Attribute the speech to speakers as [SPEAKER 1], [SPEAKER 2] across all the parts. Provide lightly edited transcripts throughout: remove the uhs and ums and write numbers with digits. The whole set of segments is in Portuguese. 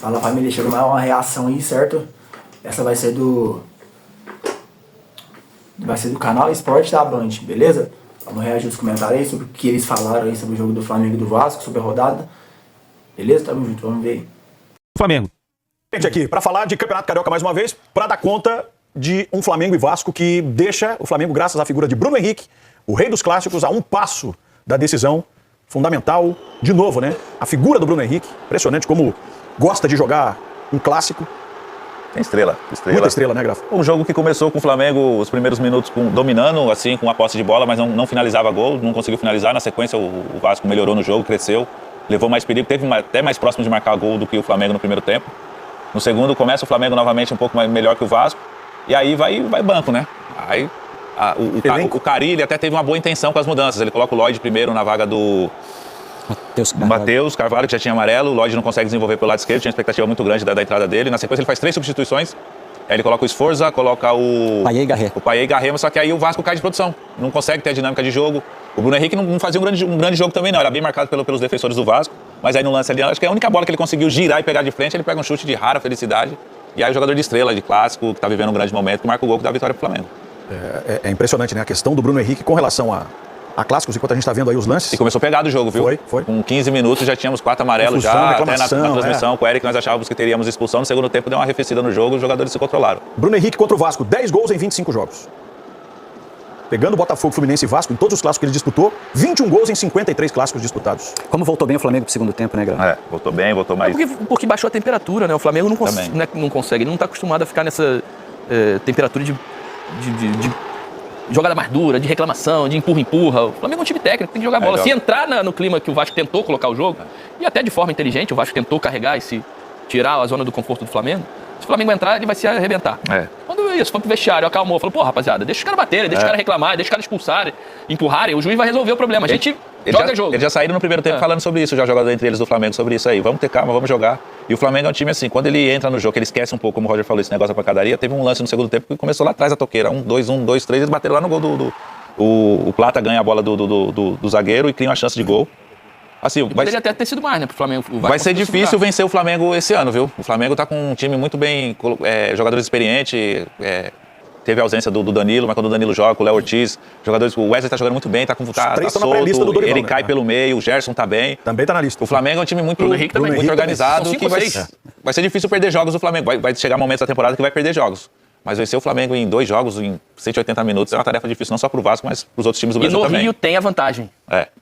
[SPEAKER 1] Fala família, chegou mais uma reação aí, certo? Essa vai ser do canal Esporte da Band, beleza? Vamos reagir nos comentários aí sobre o que eles falaram aí sobre o jogo do Flamengo e do Vasco, sobre a rodada. Beleza? Tamo junto, vamos ver aí.
[SPEAKER 2] Flamengo. Gente, aqui, pra falar de Campeonato Carioca mais uma vez, pra dar conta de um Flamengo e Vasco que deixa o Flamengo, graças à figura de Bruno Henrique, o rei dos clássicos, a um passo da decisão fundamental. De novo, né? A figura do Bruno Henrique, impressionante como gosta de jogar um clássico.
[SPEAKER 3] Tem estrela.
[SPEAKER 2] Muita estrela, né, Grafa?
[SPEAKER 3] Um jogo que começou com o Flamengo os primeiros minutos dominando, assim, com a posse de bola, mas não finalizava gol, não conseguiu finalizar. Na sequência, o Vasco melhorou no jogo, cresceu, levou mais perigo, teve até mais próximo de marcar gol do que o Flamengo no primeiro tempo. No segundo, começa o Flamengo novamente um pouco melhor que o Vasco, e aí vai banco, né? Aí o Carille até teve uma boa intenção com as mudanças. Ele coloca o Lloyd primeiro na vaga do Matheus Carvalho, que já tinha amarelo. O Lloyd não consegue desenvolver pelo lado esquerdo, tinha expectativa muito grande da entrada dele. Na sequência ele faz 3 substituições. Aí ele coloca o Sforza, coloca o Payet e Garré, só que aí o Vasco cai de produção. Não consegue ter a dinâmica de jogo. O Bruno Henrique não fazia um grande jogo também, não. Era bem marcado pelos defensores do Vasco. Mas aí no lance ali, acho que é a única bola que ele conseguiu girar e pegar de frente, ele pega um chute de rara felicidade. E aí o jogador de estrela, de clássico, que tá vivendo um grande momento, que marca o gol que dá a vitória pro Flamengo.
[SPEAKER 2] É impressionante, né? A questão do Bruno Henrique com relação a clássicos, enquanto a gente tá vendo aí os lances.
[SPEAKER 3] E começou pegado o jogo, viu?
[SPEAKER 2] Foi.
[SPEAKER 3] Com 15 minutos já tínhamos 4 amarelos, já até na transmissão com o Eric nós achávamos que teríamos expulsão. No segundo tempo deu uma arrefecida no jogo, os jogadores se controlaram.
[SPEAKER 2] Bruno Henrique contra o Vasco, 10 gols em 25 jogos. Pegando Botafogo, Fluminense e Vasco em todos os clássicos que ele disputou, 21 gols em 53 clássicos disputados.
[SPEAKER 4] Como voltou bem o Flamengo pro segundo tempo, né, Gra?
[SPEAKER 3] Voltou bem, voltou mais.
[SPEAKER 5] Porque baixou a temperatura, né? O Flamengo não consegue, ele não tá acostumado a ficar nessa temperatura de jogada mais dura, de reclamação, de empurra. O Flamengo é um time técnico, tem que jogar bola. Se entrar no clima que o Vasco tentou colocar o jogo, e até de forma inteligente, o Vasco tentou carregar e se tirar a zona do conforto do Flamengo, se o Flamengo entrar, ele vai se arrebentar. Quando isso, for pro vestiário, acalmou, falou, pô, rapaziada, deixa os caras baterem, deixa os caras reclamarem, deixa os caras expulsarem, empurrarem, o juiz vai resolver o problema. A gente joga jogo.
[SPEAKER 3] Eles já saíram no primeiro tempo falando sobre isso, já jogador entre eles do Flamengo sobre isso aí. Vamos ter calma, vamos jogar. E o Flamengo é um time assim, quando ele entra no jogo, que ele esquece um pouco, como o Roger falou, esse negócio da pancadaria, teve um lance no segundo tempo que começou lá atrás a toqueira. 1, 2, 3, eles bateram lá no gol o Plata ganha a bola do zagueiro e cria uma chance de gol. Assim,
[SPEAKER 5] poderia até ter sido mais, né, pro Flamengo.
[SPEAKER 3] Vai ser difícil vencer o Flamengo esse ano, viu? O Flamengo tá com um time muito bem, jogadores experientes, teve a ausência do Danilo, mas quando o Danilo joga, com o Léo Ortiz, jogadores, o Wesley tá jogando muito bem, tá solto, Dorival, ele cai pelo meio, o Gerson tá bem.
[SPEAKER 2] Também tá na lista.
[SPEAKER 3] O Flamengo é um time muito organizado, que vai ser difícil perder jogos do Flamengo. Vai chegar momentos da temporada que vai perder jogos. Mas vencer o Flamengo em 2 jogos, em 180 minutos, é uma tarefa difícil, não só pro Vasco, mas pros outros times do Brasil também.
[SPEAKER 5] E no Rio tem a vantagem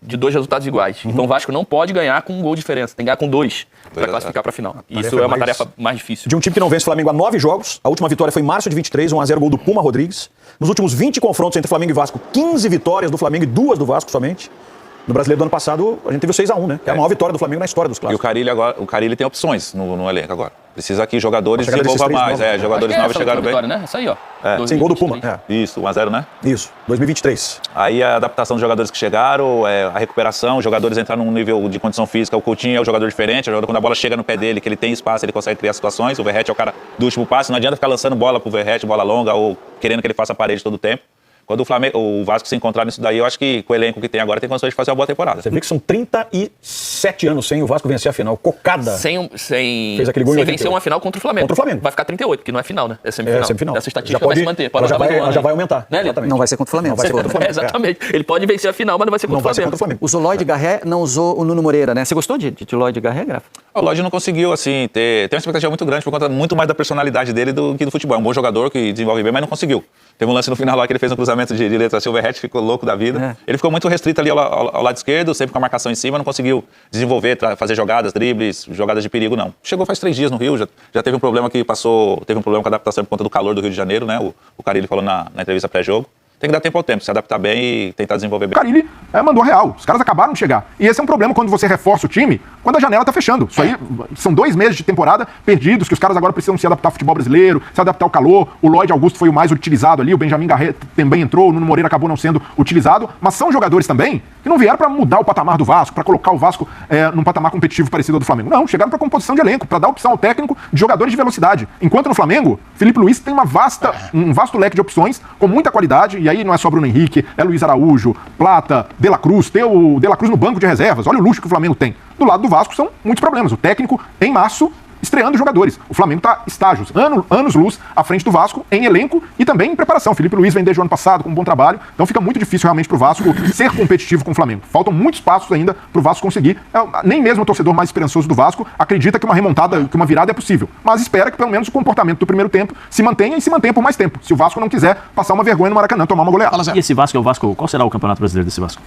[SPEAKER 5] de 2 resultados iguais. Então o Vasco não pode ganhar com um gol de diferença, tem que ganhar com 2 para classificar pra final. Isso é uma tarefa mais difícil.
[SPEAKER 2] De um time que não vence o Flamengo há 9 jogos, a última vitória foi em março de 23, 1-0 gol do Puma Rodrigues. Nos últimos 20 confrontos entre Flamengo e Vasco, 15 vitórias do Flamengo e 2 do Vasco somente. No Brasileiro do ano passado, a gente teve o 6-1, né? Que é a maior vitória do Flamengo na história dos clássicos.
[SPEAKER 3] E o Carille tem opções no elenco agora. Precisa que jogadores desenvolvam mais. Jogadores novos chegaram bem.
[SPEAKER 5] Né? Isso aí, ó.
[SPEAKER 2] Sem gol do Puma.
[SPEAKER 3] Isso, 1-0, né?
[SPEAKER 2] Isso, 2023.
[SPEAKER 3] Aí a adaptação dos jogadores que chegaram, a recuperação, os jogadores entraram num nível de condição física. O Coutinho é um jogador diferente, quando a bola chega no pé dele, que ele tem espaço, ele consegue criar situações. O Verratti é o cara do último passe. Não adianta ficar lançando bola pro Verratti, bola longa, ou querendo que ele faça a parede todo o tempo. Quando o Vasco se encontrar nisso daí, eu acho que com o elenco que tem agora tem condições de fazer uma boa temporada.
[SPEAKER 2] Você vê que são 37 anos sem o Vasco vencer a final. Cocada
[SPEAKER 5] fez
[SPEAKER 2] aquele gol
[SPEAKER 5] sem vencer uma final contra o Flamengo. Vai ficar 38, porque não é final, né? É semifinal. Essa estatística vai se manter.
[SPEAKER 2] Já vai aumentar.
[SPEAKER 4] Né, não vai ser contra o Flamengo.
[SPEAKER 2] Vai ser contra o Flamengo.
[SPEAKER 5] Exatamente. Ele pode vencer a final, mas não vai ser contra o Flamengo.
[SPEAKER 4] Usou Lloyd Garré, não usou o Nuno Moreira, né? Você gostou de Lloyd Garré, Grafa?
[SPEAKER 3] O Lloyd não conseguiu, assim, ter uma expectativa muito grande por conta muito mais da personalidade dele do que do futebol. É um bom jogador que desenvolve bem, mas não conseguiu. Teve um lance no final lá que ele fez um cruzamento de direita, assim, o Verratti ficou louco da vida. Ele ficou muito restrito ali ao lado esquerdo, sempre com a marcação em cima, não conseguiu desenvolver, fazer jogadas, dribles, jogadas de perigo, não. Chegou faz 3 dias no Rio, já teve um problema teve um problema com a adaptação por conta do calor do Rio de Janeiro, né? O Carille falou na entrevista pré-jogo. Tem que dar tempo ao tempo, se adaptar bem e tentar desenvolver bem.
[SPEAKER 6] O Carille mandou a real. Os caras acabaram de chegar. E esse é um problema quando você reforça o time, quando a janela tá fechando. Isso aí são 2 meses de temporada perdidos, que os caras agora precisam se adaptar ao futebol brasileiro, se adaptar ao calor. O Lloyd Augusto foi o mais utilizado ali, o Benjamin Garré também entrou, o Nuno Moreira acabou não sendo utilizado. Mas são jogadores também que não vieram para mudar o patamar do Vasco, para colocar o Vasco num patamar competitivo parecido ao do Flamengo. Não, chegaram para composição de elenco, para dar opção ao técnico de jogadores de velocidade. Enquanto no Flamengo, Felipe Luiz tem um vasto leque de opções, com muita qualidade, e aí não é só Bruno Henrique, é Luiz Araújo, Plata, De La Cruz, ter o De La Cruz no banco de reservas. Olha o luxo que o Flamengo tem. Do lado do Vasco são muitos problemas. O técnico, em março, estreando jogadores. O Flamengo está estágios, anos-luz à frente do Vasco em elenco e também em preparação. Felipe Luiz vem desde o ano passado com um bom trabalho, então fica muito difícil realmente pro Vasco ser competitivo com o Flamengo. Faltam muitos passos ainda pro Vasco conseguir. Nem mesmo o torcedor mais esperançoso do Vasco acredita que uma remontada, que uma virada é possível, mas espera que pelo menos o comportamento do primeiro tempo se mantenha e se mantenha por mais tempo. Se o Vasco não quiser passar uma vergonha no Maracanã, tomar uma goleada.
[SPEAKER 7] E esse Vasco é o Vasco, qual será o campeonato brasileiro desse Vasco?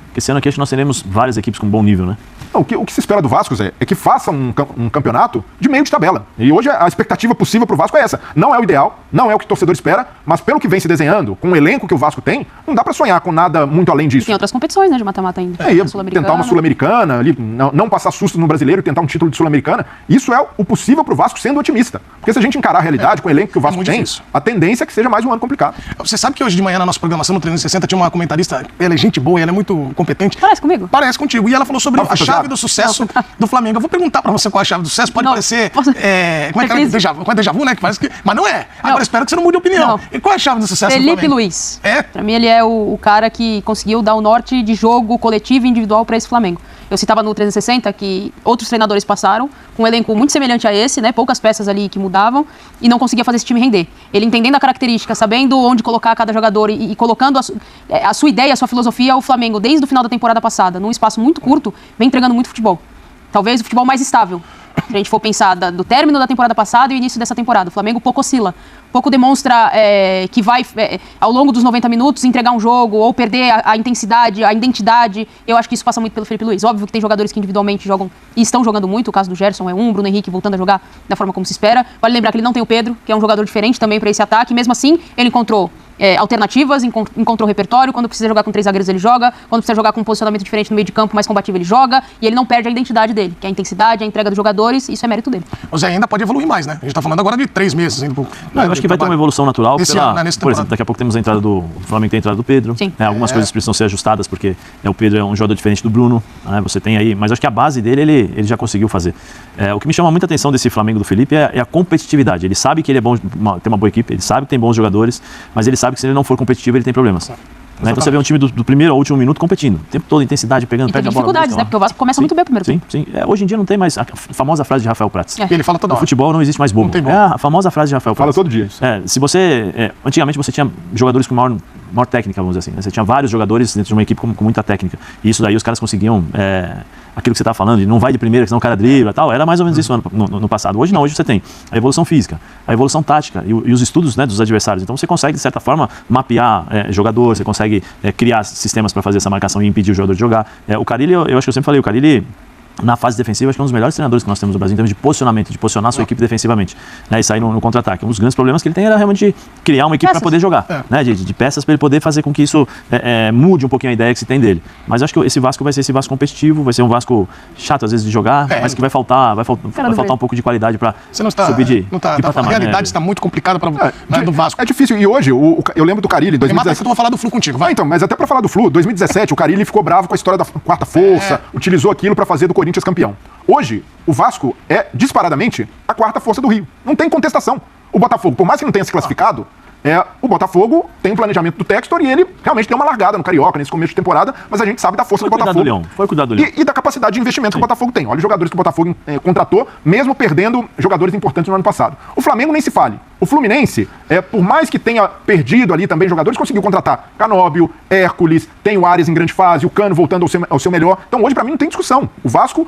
[SPEAKER 7] Porque esse ano aqui acho que nós teremos várias equipes com bom nível, né?
[SPEAKER 6] Não, o que se espera do Vasco, Zé, é que faça um campeonato de meio de tabela. E hoje a expectativa possível pro Vasco é essa. Não é o ideal, não é o que o torcedor espera, mas pelo que vem se desenhando, com o elenco que o Vasco tem, não dá pra sonhar com nada muito além disso.
[SPEAKER 8] E tem outras competições, né, de mata-mata ainda.
[SPEAKER 6] Tentar uma Sul-Americana, ali, não passar susto no Brasileiro e tentar um título de Sul-Americana, isso é o possível pro Vasco sendo otimista. Porque se a gente encarar a realidade com o elenco que o Vasco tem, a tendência é que seja mais um ano complicado.
[SPEAKER 9] Você sabe que hoje de manhã na nossa programação no 360 tinha uma comentarista, ela é gente boa, ela é muito competente.
[SPEAKER 8] Parece comigo?
[SPEAKER 9] Parece contigo. E ela falou sobre a chave do sucesso do Flamengo. Eu vou perguntar pra você qual é a chave do sucesso. Pode parecer... como é que é? Déjà vu, né? Que parece que... Mas não é. Agora eu espero que você não mude de opinião.
[SPEAKER 8] Não.
[SPEAKER 9] E qual é a chave do sucesso do
[SPEAKER 8] Felipe
[SPEAKER 9] Flamengo?
[SPEAKER 8] Luiz.
[SPEAKER 9] É?
[SPEAKER 8] Pra mim ele é o cara que conseguiu dar o norte de jogo coletivo e individual pra esse Flamengo. Eu citava no 360 que outros treinadores passaram com um elenco muito semelhante a esse, né? Poucas peças ali que mudavam e não conseguia fazer esse time render. Ele entendendo a característica, sabendo onde colocar cada jogador e colocando a sua ideia, a sua filosofia, o Flamengo, desde o final da temporada passada, num espaço muito curto, vem entregando muito futebol. Talvez o futebol mais estável. Se a gente for pensar do término da temporada passada e o início dessa temporada. O Flamengo pouco oscila, pouco demonstra que vai, ao longo dos 90 minutos, entregar um jogo ou perder a intensidade, a identidade. Eu acho que isso passa muito pelo Felipe Luiz. Óbvio que tem jogadores que individualmente jogam e estão jogando muito. O caso do Gerson é Bruno Henrique voltando a jogar da forma como se espera. Vale lembrar que ele não tem o Pedro, que é um jogador diferente também para esse ataque. Mesmo assim, ele encontrou alternativas, encontrou repertório. Quando precisa jogar com 3 zagueiros, ele joga. Quando precisa jogar com um posicionamento diferente no meio de campo, mais combativo, ele joga. E ele não perde a identidade dele, que é a intensidade, a entrega dos jogadores. Isso é mérito dele.
[SPEAKER 9] O Zé ainda pode evoluir mais, né? A gente tá falando agora de 3 meses. Ainda
[SPEAKER 7] Não, eu acho que vai ter uma evolução natural.
[SPEAKER 9] Esse ano, né, nesse
[SPEAKER 7] por exemplo, daqui a pouco temos a entrada o Flamengo tem a entrada do Pedro.
[SPEAKER 8] Sim.
[SPEAKER 7] Algumas coisas precisam ser ajustadas, porque o Pedro é um jogador diferente do Bruno. Você tem aí, mas acho que a base dele ele já conseguiu fazer. O que me chama muita atenção desse Flamengo do Felipe é a competitividade. Ele sabe que ele é bom, tem uma boa equipe, ele sabe que tem bons jogadores, mas ele sabe que se ele não for competitivo, ele tem problemas. Então você vê um time do primeiro ao último minuto competindo. O tempo todo, intensidade, pegando,
[SPEAKER 8] pega a bola. Dificuldades, né? Porque o Vasco começa muito bem o primeiro tempo.
[SPEAKER 7] Sim. Hoje em dia não tem mais a famosa frase de Rafael Prats.
[SPEAKER 9] Ele fala toda hora.
[SPEAKER 7] No futebol não existe mais bobo. É a famosa frase de Rafael Prats.
[SPEAKER 6] Fala todo dia.
[SPEAKER 7] Se você... antigamente você tinha jogadores com maior técnica, vamos dizer assim. Né? Você tinha vários jogadores dentro de uma equipe com muita técnica. E isso daí os caras conseguiam... aquilo que você está falando, de não vai de primeira, senão o cara dribla e tal, era mais ou menos isso no passado. Hoje não, hoje você tem a evolução física, a evolução tática e os estudos, né, dos adversários. Então você consegue, de certa forma, mapear jogador, você consegue criar sistemas para fazer essa marcação e impedir o jogador de jogar. O Carille, eu acho que eu sempre falei, o Carille, na fase defensiva, acho que é um dos melhores treinadores que nós temos no Brasil em termos de posicionamento, de posicionar a sua equipe defensivamente, né, e sair no contra-ataque. Um dos grandes problemas que ele tem era realmente criar uma equipe para poder jogar, né, de peças para ele poder fazer com que isso mude um pouquinho a ideia que se tem dele. Mas acho que esse Vasco vai ser esse Vasco competitivo, vai ser um Vasco chato às vezes de jogar, mas que vai faltar um pouco de qualidade para subir de patamar.
[SPEAKER 9] A realidade está muito complicada para do Vasco.
[SPEAKER 6] É difícil. E hoje, eu lembro do Carille, em 2017...
[SPEAKER 9] Eu vou falar do Flu contigo, vai.
[SPEAKER 6] Então, mas até para falar do Flu, 2017, o Carille ficou bravo com a história da quarta força, utilizou aquilo para fazer do Corinthians campeão. Hoje, o Vasco é, disparadamente, a quarta força do Rio. Não tem contestação. O Botafogo, por mais que não tenha se classificado, o Botafogo tem um planejamento do Textor e ele realmente deu uma largada no Carioca nesse começo de temporada, mas a gente sabe da força do Botafogo.
[SPEAKER 7] Foi cuidado do Leão.
[SPEAKER 6] E da capacidade de investimento que o Botafogo tem. Olha os jogadores que o Botafogo contratou, mesmo perdendo jogadores importantes no ano passado. O Flamengo nem se fale. O Fluminense, por mais que tenha perdido ali também jogadores, conseguiu contratar Canóbio, Hércules, tem o Ares em grande fase, o Cano voltando ao seu melhor. Então hoje, pra mim, não tem discussão. O Vasco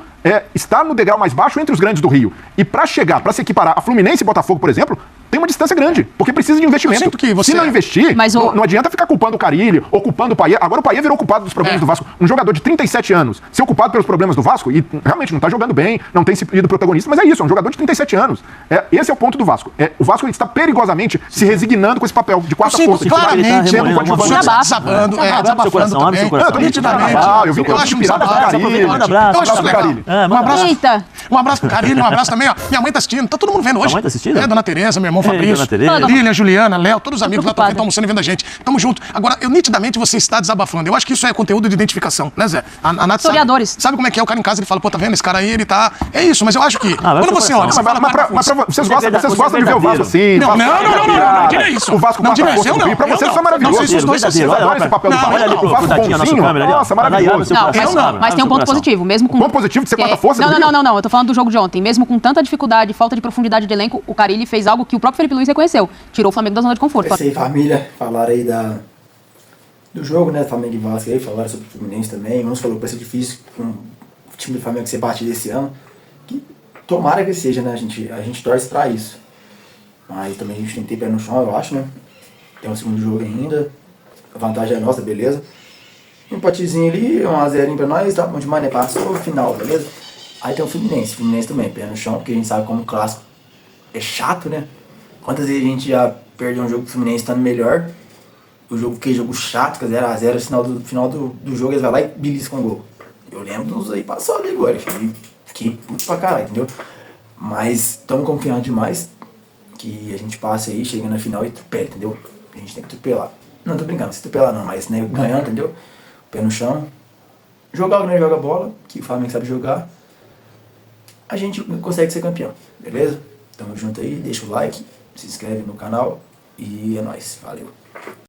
[SPEAKER 6] está no degrau mais baixo entre os grandes do Rio. E pra se equiparar a Fluminense e Botafogo, por exemplo, tem uma distância grande, porque precisa de investimento. Se não investir, não adianta ficar culpando o Carille ou culpando o Payet. Agora o Payet virou culpado dos problemas do Vasco. Um jogador de 37 anos ser culpado pelos problemas do Vasco e realmente não tá jogando bem, não tem sido protagonista, mas é isso, é um jogador de 37 anos. Esse é o ponto do Vasco. O Vasco está perigosamente se resignando com esse papel de quarta força.
[SPEAKER 9] Claramente,
[SPEAKER 6] sendo um coadjuvante.
[SPEAKER 9] Desabafando também. Nitidamente.
[SPEAKER 6] Eu vi que eu acho pirata do Carille.
[SPEAKER 9] Um abraço pro Carille, um abraço também, ó. Minha mãe tá assistindo, tá todo mundo vendo hoje.
[SPEAKER 7] Sua mãe tá assistindo?
[SPEAKER 9] Dona Tereza, meu irmão Fabrício, Lilian, Juliana, Léo, todos os amigos lá estão almoçando e vendo a gente. Tamo junto. Agora, nitidamente você está desabafando. Eu acho que isso é conteúdo de identificação, né, Zé? A Nath
[SPEAKER 8] historiadores.
[SPEAKER 9] Sabe como é que é? O cara em casa, ele fala, pô, tá vendo? Esse cara aí, ele tá... É isso, mas eu acho que... quando você olha...
[SPEAKER 6] Vocês gostam de ver o Vasco assim?
[SPEAKER 9] Não, diga isso.
[SPEAKER 6] O Vasco
[SPEAKER 9] não,
[SPEAKER 6] mata a força do Rio. Pra vocês isso é maravilhoso.
[SPEAKER 9] Vocês dois
[SPEAKER 6] adoram esse papel do Vasco.
[SPEAKER 7] Olha ali pro Tatinho, a nossa câmera.
[SPEAKER 6] Nossa, maravilhoso.
[SPEAKER 8] Mas tem um ponto positivo. Mesmo com...
[SPEAKER 6] Ponto positivo que você mata a força do Rio?
[SPEAKER 8] Não. Eu tô falando do jogo de ontem. Mesmo com tanta dificuldade, falta de profundidade de elenco, o Carille fez algo que o próprio Felipe Luiz reconheceu. Tirou o Flamengo da zona de conforto.
[SPEAKER 1] Esse aí, família, falaram aí do jogo, né? Flamengo e Vasco aí, falaram sobre o Fluminense também. Uns falou que vai ser difícil com o time do Flamengo ser batido esse ano. Que tomara que seja, né? A gente torce pra isso. Mas também a gente tem que ter pé no chão, eu acho, né? Tem um segundo jogo ainda. A vantagem é nossa, beleza? Um empatezinho ali, 1x0 pra nós, tá bom demais, né? Passou o final, beleza? Aí tem o Fluminense também, pé no chão, porque a gente sabe como o clássico é chato, né? Quantas vezes a gente já perdeu um jogo do Fluminense estando melhor? O jogo que é jogo chato, que é 0x0, final do jogo eles vão lá e beliscam o gol. Eu lembro dos aí passou ali agora, fiquei puto pra caralho, entendeu? Mas estamos confiando demais que a gente passe aí, chega na final e atropela, entendeu? A gente tem que atropelar. Não tô brincando, se atropelar não, mas né, ganhando, entendeu? Pé no chão. Jogar o que não joga bola, que o Flamengo sabe jogar. A gente consegue ser campeão, beleza? Tamo junto aí, deixa o like, se inscreve no canal e é nóis, valeu.